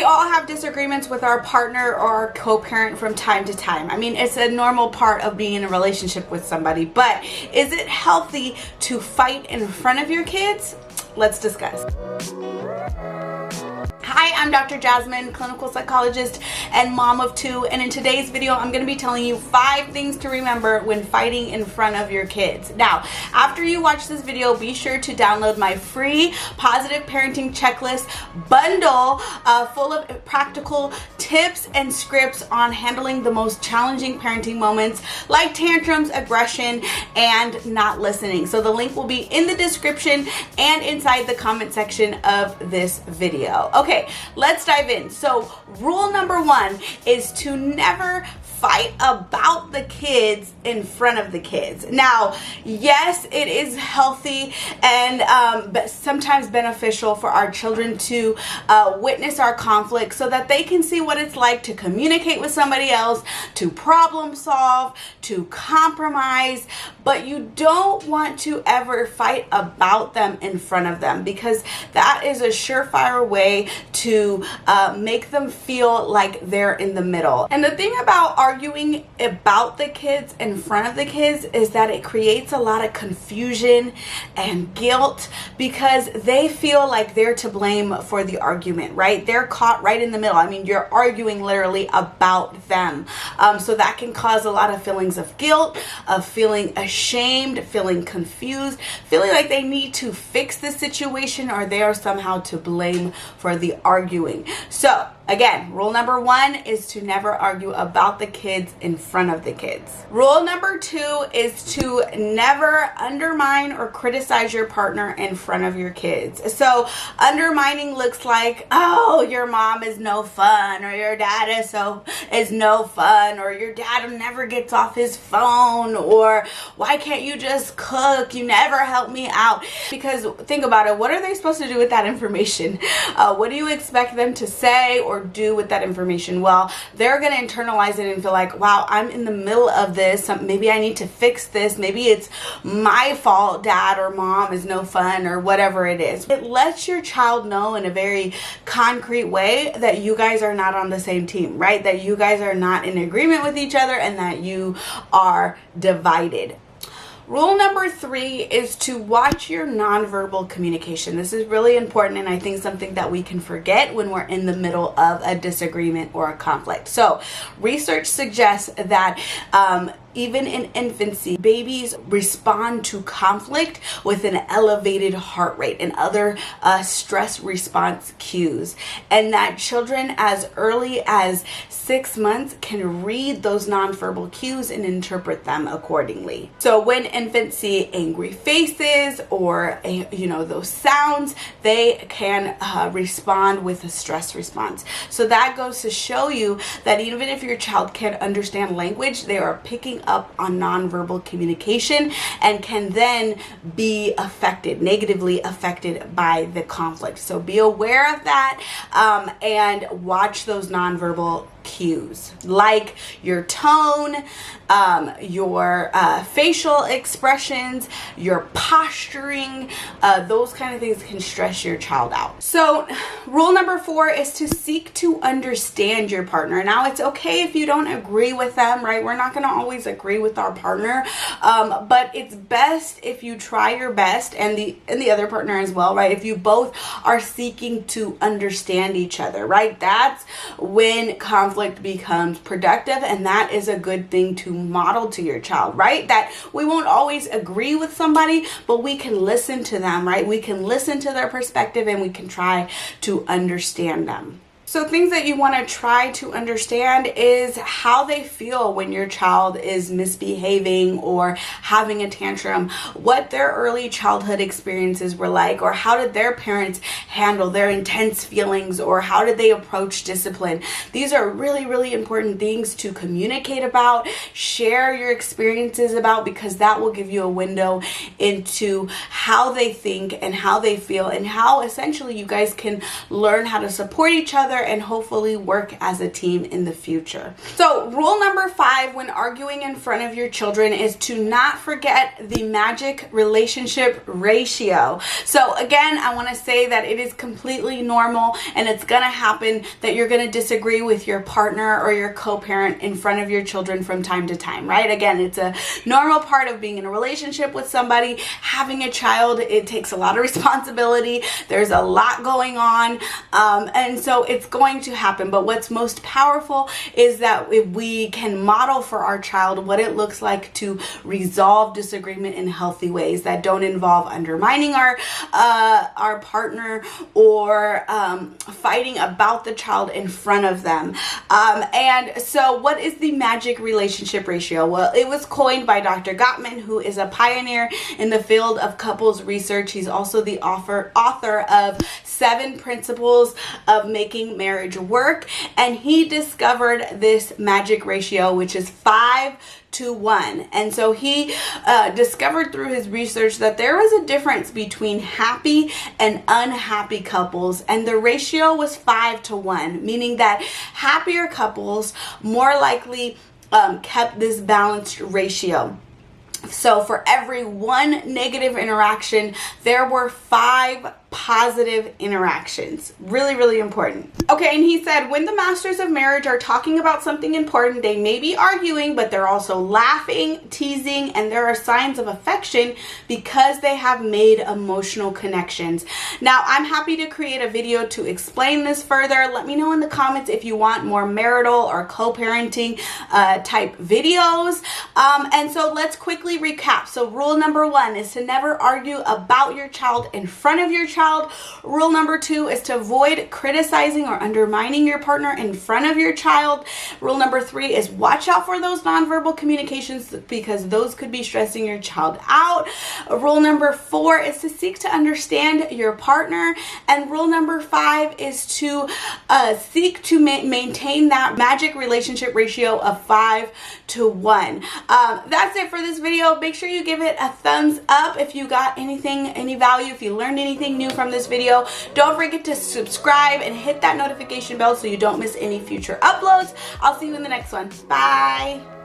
all have disagreements with our partner or our co-parent from time to time. I mean, it's a normal part of being in a relationship with somebody, but is it healthy to fight in front of your kids? Let's discuss. Hi, I'm Dr. Jasmine, clinical psychologist and mom of 2, and in today's video I'm going to be telling you 5 things to remember when fighting in front of your kids. Now, after you watch this video, be sure to download my free positive parenting checklist bundle full of practical tips and scripts on handling the most challenging parenting moments like tantrums, aggression, and not listening. So the link will be in the description and inside the comment section of this video. Okay, let's dive in. So rule number 1 is to never fight about the kids in front of the kids. Now, yes, it is healthy and but sometimes beneficial for our children to witness our conflict so that they can see what it's like to communicate with somebody else, to problem solve, to compromise, but you don't want to ever fight about them in front of them, because that is a surefire way to make them feel like they're in the middle. And the thing about arguing about the kids in front of the kids is that it creates a lot of confusion and guilt, because they feel like they're to blame for the argument, right? They're caught right in the middle. I mean, you're arguing literally about them. So that can cause a lot of feelings of guilt, of feeling ashamed, feeling confused, feeling like they need to fix the situation or they are somehow to blame for the arguing. So again, rule number 1 is to never argue about the kids in front of the kids. Rule number 2 is to never undermine or criticize your partner in front of your kids. So undermining looks like, oh, your mom is no fun, or your dad is no fun, or your dad never gets off his phone, or why can't you just cook? You never help me out. Because think about it, what are they supposed to do with that information? What do you expect them to say or do with that information? Well, they're going to internalize it and feel like, wow, I'm in the middle of this. Maybe I need to fix this. Maybe it's my fault dad or mom is no fun, or whatever it is. It lets your child know in a very concrete way that you guys are not on the same team, right? That you guys are not in agreement with each other and that you are divided. Rule number 3 is to watch your nonverbal communication. This is really important, and I think something that we can forget when we're in the middle of a disagreement or a conflict. So research suggests that even in infancy, babies respond to conflict with an elevated heart rate and other stress response cues. And that children as early as 6 months can read those nonverbal cues and interpret them accordingly. So when infants see angry faces or those sounds, they can respond with a stress response. So that goes to show you that even if your child can't understand language, they are picking up on nonverbal communication and can then be negatively affected by the conflict. So be aware of that and watch those nonverbal cues, like your tone, your facial expressions, your posturing. Those kind of things can stress your child out. So rule number 4 is to seek to understand your partner. Now, it's okay if you don't agree with them, right? We're not going to always agree with our partner, but it's best if you try your best, and the other partner as well, right? If you both are seeking to understand each other, right? That's when conflict becomes productive, and that is a good thing to model to your child, right? That we won't always agree with somebody, but we can listen to them, right? We can listen to their perspective and we can try to understand them. So things that you want to try to understand is how they feel when your child is misbehaving or having a tantrum, what their early childhood experiences were like, or how did their parents handle their intense feelings, or how did they approach discipline. These are really, really important things to communicate about, share your experiences about, because that will give you a window into how they think and how they feel, and how essentially you guys can learn how to support each other together and hopefully work as a team in the future. So rule number 5 when arguing in front of your children is to not forget the magic relationship ratio. So again, I want to say that it is completely normal and it's going to happen that you're going to disagree with your partner or your co-parent in front of your children from time to time, right? Again, it's a normal part of being in a relationship with somebody. Having a child, it takes a lot of responsibility. There's a lot going on, and so it's going to happen. But what's most powerful is that if we can model for our child what it looks like to resolve disagreement in healthy ways that don't involve undermining our partner or fighting about the child in front of them. And so what is the magic relationship ratio? Well, it was coined by Dr. Gottman, who is a pioneer in the field of couples research. He's also the author of 7 Principles of Making Marriage Work, and he discovered this magic ratio, which is 5-to-1. And so he discovered through his research that there was a difference between happy and unhappy couples, and the ratio was 5-to-1, meaning that happier couples more likely kept this balanced ratio. So for every 1 negative interaction, there were 5 positive interactions. Really, really important. Okay, and he said, when the masters of marriage are talking about something important, they may be arguing, but they're also laughing, teasing, and there are signs of affection because they have made emotional connections. Now, I'm happy to create a video to explain this further. Let me know in the comments if you want more marital or co-parenting type videos. And so let's quickly recap. So rule number 1 is to never argue about your child in front of your child. Rule number 2 is to avoid criticizing or undermining your partner in front of your child. Rule number 3 is watch out for those nonverbal communications because those could be stressing your child out. Rule number 4 is to seek to understand your partner. And rule number 5 is to seek to maintain that magic relationship ratio of 5-to-1. That's it for this video. Make sure you give it a thumbs up if you got anything, any value, if you learned anything new from this video. Don't forget to subscribe and hit that notification bell so you don't miss any future uploads. I'll see you in the next one. Bye.